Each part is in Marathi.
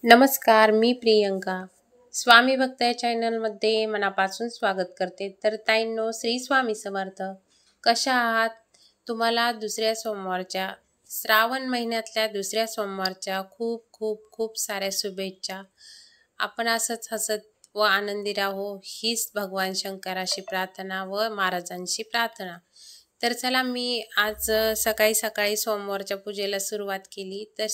नमस्कार, मी प्रियंका. स्वामी भक्त या चॅनलमध्ये मनापासून स्वागत करते. तर ताईंनो, श्री स्वामी समर्थ. कशा आहात? तुम्हाला दुसऱ्या सोमवारच्या, श्रावण महिन्यातल्या दुसऱ्या सोमवारच्या खूप खूप खूप साऱ्या शुभेच्छा. आपण असंच हसत व आनंदी राहो, हीच भगवान शंकराशी प्रार्थना व महाराजांशी प्रार्थना. तर चला, मी आज सकाळी सकाळी सोमवारच्या पूजेला सुरुवात केली. तर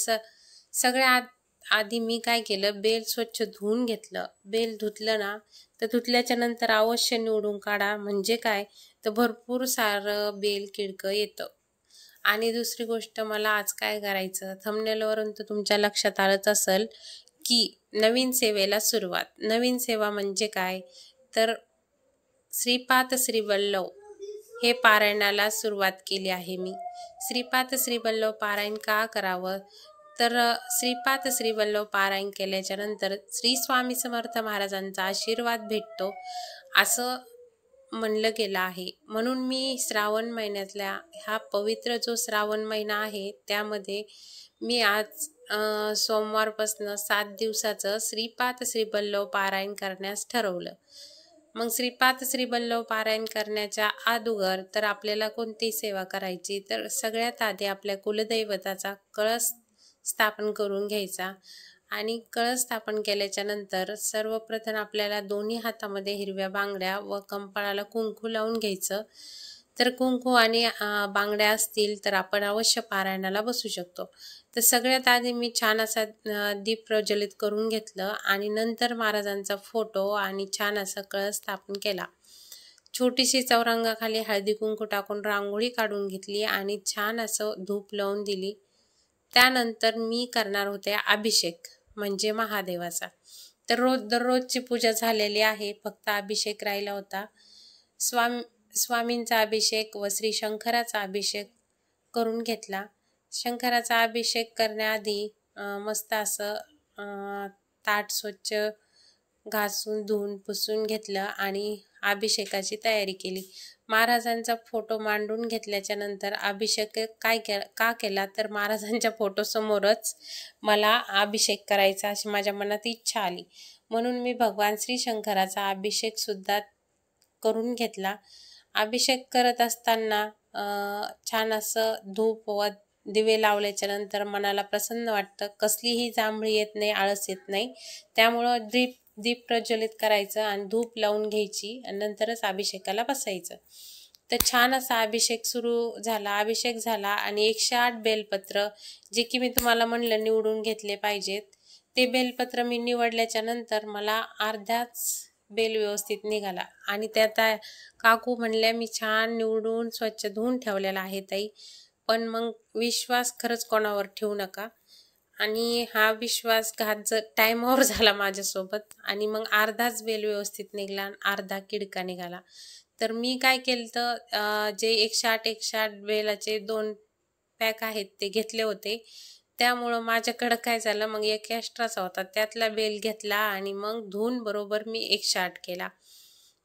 सगळ्यात आधी मी काय केलं, बेल स्वच्छ धुवून घेतलं. बेल धुतलं ना, तर धुतल्याच्या नंतर अवश्य निवडून काढा. म्हणजे काय, तर भरपूर सारं बेल किडकं येतं. आणि दुसरी गोष्ट, मला आज काय करायचं, थंबनेलवरून तर तुमच्या लक्षात आलंच असेल की नवीन सेवेला सुरुवात. नवीन सेवा म्हणजे काय, तर श्रीपाद श्रीवल्लभ हे पारायणाला सुरुवात केली आहे मी. श्रीपाद श्रीवल्लभ पारायण का करावं, तर श्रीपाद श्रीवल्लभ पारायण केल्याच्या नंतर श्री स्वामी समर्थ महाराजांचा आशीर्वाद भेटतो असं म्हणलं गेलं आहे. म्हणून मी श्रावण महिन्यातल्या हा पवित्र जो श्रावण महिना आहे, त्यामध्ये मी आज सोमवारपासून 7 दिवसाचं श्रीपाद श्रीवल्लभ पारायण करण्यास ठरवलं. मग श्रीपाद श्रीवल्लभ पारायण करण्याच्या अगोदर तर आपल्याला कोणती सेवा करायची, तर सगळ्यात आधी आपल्या कुलदैवताचा कळस स्थापन करून घ्यायचा. आणि कळस स्थापन केल्याच्या नंतर सर्वप्रथम आपल्याला दोन्ही हातामध्ये हिरव्या बांगड्या व कंपाळाला कुंकू लावून घ्यायचं. तर कुंकू आणि बांगड्या असतील तर आपण अवश्य पारायणाला बसू शकतो. तर सगळ्यात आधी मी छान असा दीप प्रज्वलित करून घेतलं आणि नंतर महाराजांचा फोटो आणि छान असा कळस स्थापन केला. छोटीशी चौरंगाखाली हळदी कुंकू टाकून रांगोळी काढून घेतली आणि छान असं धूप लावून दिली. त्यानंतर मी करणार होते अभिषेक, म्हणजे महादेवाचा. तर दररोजची पूजा झालेली आहे, फक्त अभिषेक राहिला होता. स्वामींचा अभिषेक व श्री शंकराचा अभिषेक करून घेतला. शंकराचा अभिषेक करण्याआधी मस्त असं ताट स्वच्छ घासून धुवून पुसून घेतलं आणि अभिषेकाची तयारी केली. महाराजांचा फोटो मांडून घेतल्याच्या नंतर अभिषेक का केला, तर महाराजांच्या फोटोसमोरच मला अभिषेक करायचा अशी माझ्या मनात इच्छा आली. म्हणून मी भगवान श्री शंकराचा अभिषेक सुद्धा करून घेतला. अभिषेक करत असताना छान असं धूप व दिवे लावल्याच्या नंतर मनाला प्रसन्न वाटतं. कसलीही जांभळी येत नाही, आळस येत नाही. त्यामुळं दीप प्रज्वलित करायचं आणि धूप लावून घ्यायची आणि नंतरच अभिषेकाला बसायचं. तर छान असा अभिषेक सुरू झाला. अभिषेक झाला आणि 108 बेलपत्र, जे की मी तुम्हाला म्हणलं निवडून घेतले पाहिजेत, ते बेलपत्र मी निवडल्याच्या नंतर मला अर्ध्याच बेल व्यवस्थित निघाला. आणि त्यात काकू म्हणल्या, मी छान निवडून स्वच्छ धुवून ठेवलेला आहे ताई, पण मग विश्वास खरंच कोणावर ठेवू नका. आणि हा विश्वासघात जर टाईमवर झाला माझ्यासोबत आणि मग अर्धाच बेल व्यवस्थित निघाला आणि अर्धा किडका निघाला. तर मी काय केलं, तर जे 108 बेलाचे 2 पॅक आहेत ते घेतले होते. त्यामुळं माझ्याकडं काय झालं, मग एक एक्स्ट्राचा होता, त्यातला बेल घेतला आणि मग धुवून बरोबर मी 108 केला.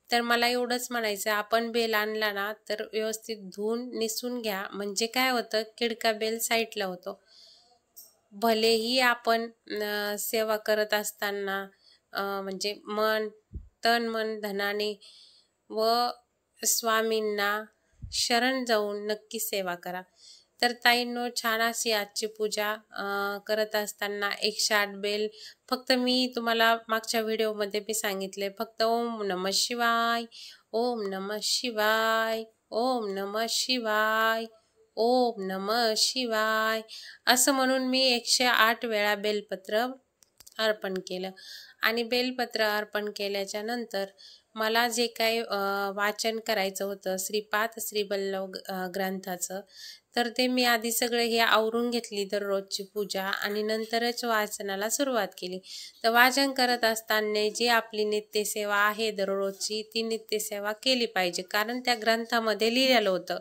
तर मला एवढंच म्हणायचं, आपण बेल आणला ना तर व्यवस्थित धुवून निसून घ्या. म्हणजे काय होतं, किडका बेल साईडला होतो. भलेही आपण सेवा करत असताना म्हणजे तन मन धनाने व स्वामींना शरण जाऊन नक्की सेवा करा. तर ताईंनो, छान अशी आजची पूजा करत असताना 108 बेल, फक्त मी तुम्हाला मागच्या व्हिडिओमध्ये मी सांगितले, फक्त ओम नमः शिवाय, ओम नमः शिवाय, ओम नमः शिवाय, ओम नमः शिवाय असं म्हणून मी 108 वेळा बेलपत्र अर्पण केलं. आणि बेलपत्र अर्पण केल्याच्या नंतर मला जे काही वाचन करायचं होतं श्रीपाद श्रीवल्लभ ग्रंथाचं, तर ते मी आधी सगळं हे आवरून घेतली दररोजची पूजा आणि नंतरच वाचनाला सुरुवात केली. तर वाचन करत असताना जी आपली नित्यसेवा आहे दररोजची, ती नित्यसेवा केली पाहिजे. कारण त्या ग्रंथामध्ये लिहिलेलं होतं,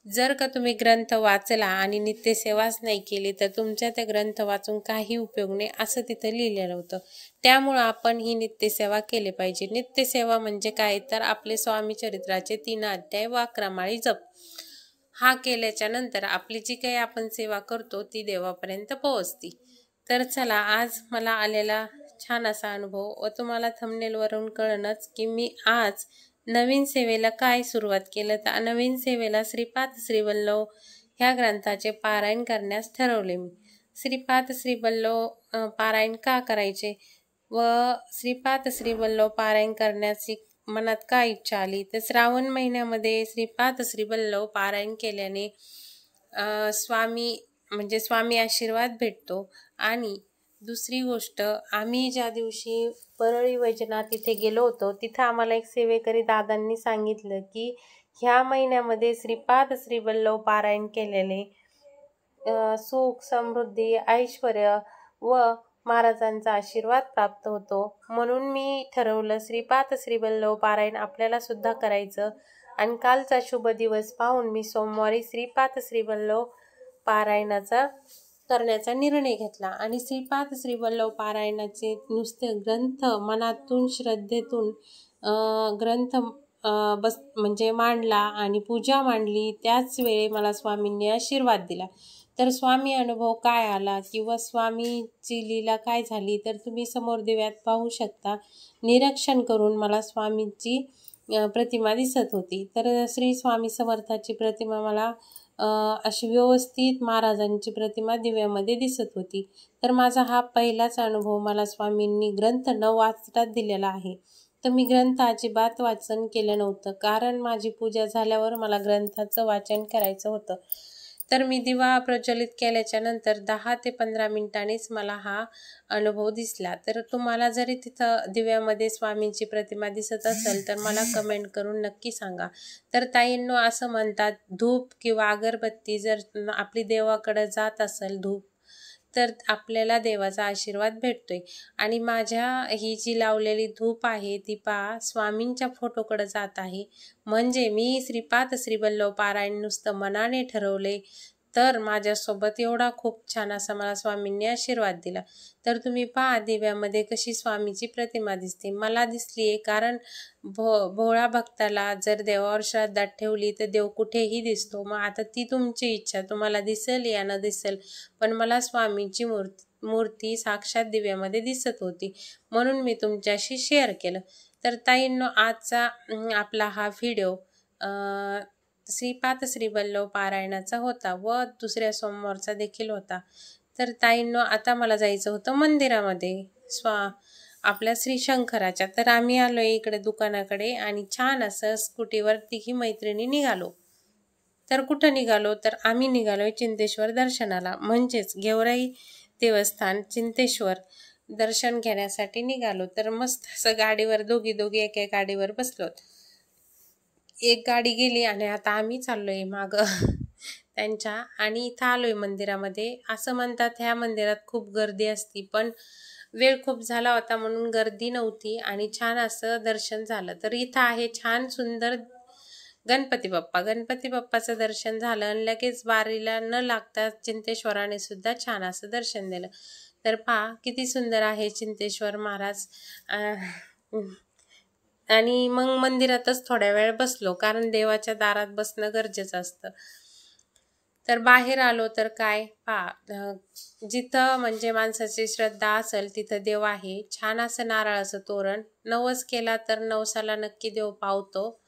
जर का तुम्ही ग्रंथ वाचला आणि नित्यसेवाच नाही केली तर तुमच्या त्या ग्रंथ वाचून काही उपयोग नाही, असं तिथं लिहिलेलं होतं. त्यामुळं आपण ही नित्यसेवा केली पाहिजे. नित्यसेवा म्हणजे काय, तर आपले स्वामी चरित्राचे 3 अध्याय व 11 माळी जप हा केल्याच्या नंतर आपली जी काही आपण सेवा करतो ती देवापर्यंत पोहोचते. तर चला, आज मला आलेला छान असा अनुभव व तुम्हाला थंबनेलवरून कळणंच की मी आज नवीन सेवेला काय सुरुवात केलं. तर नवीन सेवेला श्रीपाद श्रीवल्लभ ह्या ग्रंथाचे पारायण करण्यास ठरवले. मी श्रीपाद श्रीवल्लभ पारायण का करायचे व श्रीपाद श्रीवल्लभ पारायण करण्याची मनात का इच्छा आली. तर श्रावण महिन्यामध्ये श्रीपाद श्रीवल्लभ पारायण केल्याने स्वामी आशीर्वाद भेटतो. आणि दुसरी गोष्ट, आम्ही ज्या दिवशी परळी वैजनाथ तिथे गेलो होतो, तिथं आम्हाला एक सेवेकरी दादांनी सांगितलं की ह्या महिन्यामध्ये श्रीपाद श्रीवल्लभ पारायण केलेले सुख समृद्धी ऐश्वर्य व महाराजांचा आशीर्वाद प्राप्त होतो. म्हणून मी ठरवलं श्रीपाद श्रीवल्लभ पारायण आपल्याला सुद्धा करायचं. आणि कालचा शुभ दिवस पाहून मी सोमवारी श्रीपाद श्रीवल्लभ पारायणाचा करण्याचा निर्णय घेतला. आणि श्रीपाद श्रीवल्लभ पारायणाचे नुसते ग्रंथ मनातून श्रद्धेतून ग्रंथ म्हणजे मांडला आणि पूजा मांडली. त्याच वेळी मला स्वामींनी आशीर्वाद दिला. तर स्वामी अनुभव काय आला किंवा स्वामीची लीला काय झाली तर तुम्ही समोर दिव्यात पाहू शकता. निरीक्षण करून मला स्वामींची प्रतिमा दिसत होती. तर श्री स्वामी समर्थाची प्रतिमा मला अशी व्यवस्थित महाराजांची प्रतिमा दिव्यामध्ये दिसत होती. तर माझा हा पहिलाच अनुभव मला स्वामींनी ग्रंथ न वाचता दिलेला आहे. तर मी ग्रंथ अजिबात वाचन केलं नव्हतं, कारण माझी पूजा झाल्यावर मला ग्रंथाचं वाचन करायचं होतं. तर मी दिवा प्रज्वलित केल्याच्या नंतर 10 ते 15 मिनिटांनीच मला हा अनुभव दिसला. तर तुम्हाला जरी तिथं दिव्यामध्ये स्वामींची प्रतिमा दिसत असेल तर मला कमेंट करून नक्की सांगा. तर ताईंनो, असं म्हणतात धूप किंवा अगरबत्ती जर आपली देवाकडे जात असेल धूप, तर आपल्याला देवाचा आशीर्वाद भेटतोय. आणि माझ्या ही जी लावलेली धूप आहे ती स्वामींच्या फोटोकडे जात आहे. म्हणजे मी श्रीपाद श्रीवल्लभ पारायण नुसतं मनाने ठरवले तर माझ्यासोबत एवढा खूप छान असा मला स्वामींनी आशीर्वाद दिला. तर तुम्ही पहा दिव्यामध्ये कशी स्वामीची प्रतिमा दिसते. मला दिसली आहे कारण भोळा भक्ताला जर देवावर श्रद्धा ठेवली तर देव कुठेही दिसतो. मग आता ती तुमची इच्छा, तुम्हाला दिसेल या न दिसेल, पण मला स्वामींची मूर्ती साक्षात दिव्यामध्ये दिसत होती म्हणून मी तुमच्याशी शेअर केलं. तर ताईंनो, आजचा आपला हा व्हिडिओ श्रीपाद श्रीवल्लभ पारायणाचा होता व दुसऱ्या सोमवारचा देखील होता. तर ताईंनो, आता मला जायचं होतं मंदिरामध्ये आपल्या श्री शंकराच्या. तर आम्ही आलोय इकडे दुकानाकडे आणि छान असं स्कूटीवर तिघी मैत्रिणी निघालो. तर कुठं निघालो तर आम्ही निघालोय चिंतेश्वर दर्शनाला, म्हणजेच गेवराई देवस्थान चिंतेश्वर दर्शन घेण्यासाठी निघालो. तर मस्त असं गाडीवर दोघी एका गाडीवर बसलो. एक गाडी गेली आणि आता आम्ही चाललोय माग त्यांच्या. आणि इथं आलोय मंदिरामध्ये. असं म्हणतात ह्या मंदिरात खूप गर्दी असती, पण वेळ खूप झाला होता म्हणून गर्दी नव्हती आणि छान असं दर्शन झालं. तर इथं आहे छान सुंदर गणपती बाप्पाचं दर्शन झालं आणि लगेच बारीला न लागता चिंतेश्वराने सुद्धा छान असं दर्शन दिलं. तर पहा किती सुंदर आहे चिंतेश्वर महाराज. आणि मग मंदिरातच थोड्या वेळ बसलो, कारण देवाच्या दारात बसणं गरजेचं असतं. तर बाहेर आलो तर काय जिथं म्हणजे माणसाची श्रद्धा असेल तिथं देव आहे. छान असं नारळाचं तोरण, नवस केला तर नवसाला नक्की देव पावतो.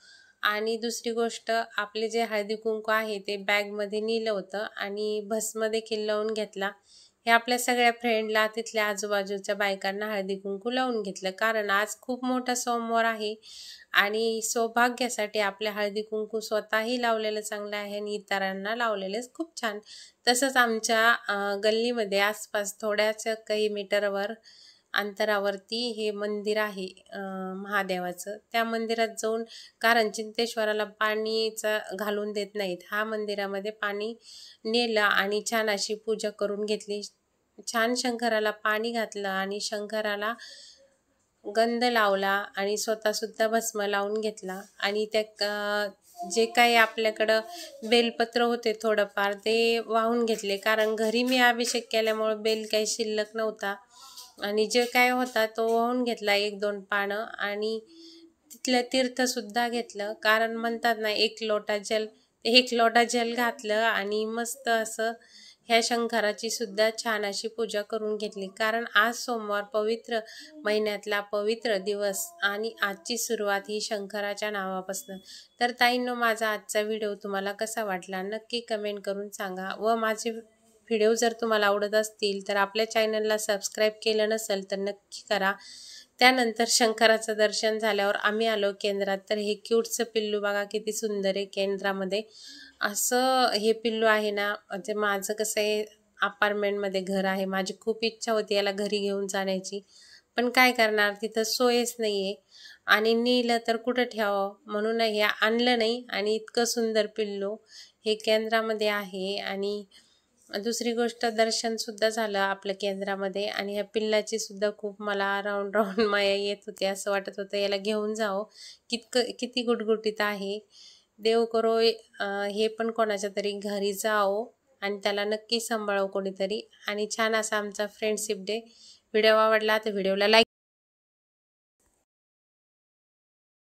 आणि दुसरी गोष्ट, आपले जे हळदी कुंकू आहे ते बॅगमध्ये नेलं होतं आणि भस्म देखील लावून घेतला. हे आपल्या सगळ्या फ्रेंडला, तिथल्या आजूबाजूच्या बायकांना हळदी कुंकू लावून घेतलं, कारण आज खूप मोठा सोमवार आहे आणि सौभाग्यासाठी आपल्या हळदी कुंकू स्वतःही लावलेलं चांगलं आहे आणि इतरांना लावलेलेच खूप छान. तसंच आमच्या गल्लीमध्ये आसपास थोड्याच काही मीटरवर अंतरावरती हे मंदिर आहे महादेवाचं. त्या मंदिरात जाऊन, कारण चिंतेश्वराला पाणीचा घालून देत नाहीत, हा मंदिरामध्ये पाणी नेलं आणि छान अशी पूजा करून घेतली. छान शंकराला पाणी घातलं आणि शंकराला गंध लावला आणि स्वतः सुद्धा भस्म लावून घेतला. आणि त्या जे काही आपल्याकडं बेलपत्र होते थोडंफार ते वाहून घेतले, कारण घरी मी अभिषेक केल्यामुळे बेल काही शिल्लक नव्हता आणि जे काय होता तो वाहून घेतला 1-2 पानं. आणि तिथलं तीर्थसुद्धा घेतलं, कारण म्हणतात ना 1 लोटा जल घातलं आणि मस्त असं ह्या शंकराची सुद्धा छान अशी पूजा करून घेतली, कारण आज सोमवार पवित्र महिन्यातला पवित्र दिवस आणि आजची सुरुवात ही शंकराच्या नावापासून. तर ताईंनो, माझा आजचा व्हिडिओ तुम्हाला कसा वाटला नक्की कमेंट करून सांगा व माझे व्हिडिओ जर तुम्हाला आवडत असतील तर आपल्या चॅनलला सबस्क्राईब केलं नसेल तर नक्की करा. त्यानंतर शंकराचं दर्शन झाल्यावर आम्ही आलो केंद्रात. तर हे क्यूटचं पिल्लू बघा किती सुंदर आहे. केंद्रामध्ये असं हे पिल्लू आहे ना, म्हणजे माझं कसं आहे अपार्टमेंटमध्ये घर आहे, माझी खूप इच्छा होती याला घरी घेऊन जाण्याची, पण काय करणार तिथं सोयच नाही आहे आणि नेलं तर कुठं ठेवावं, म्हणून हे आणलं नाही. आणि इतकं सुंदर पिल्लू हे केंद्रामध्ये आहे. आणि दुसरी गोष्ट दर्शनसुद्धा झालं आपल्या केंद्रामध्ये आणि ह्या पिल्लाची सुद्धा खूप मला राऊंड राऊंड माया येत होती. असं वाटत होतं याला घेऊन जावं, किती गुटगुटीत आहे. देव करो हे पण कोणाच्या तरी घरी जावो आणि त्याला नक्की सांभाळो कोणीतरी. आणि छान असा आमचा फ्रेंडशिप डे. व्हिडिओ आवडला तर व्हिडिओला लाईक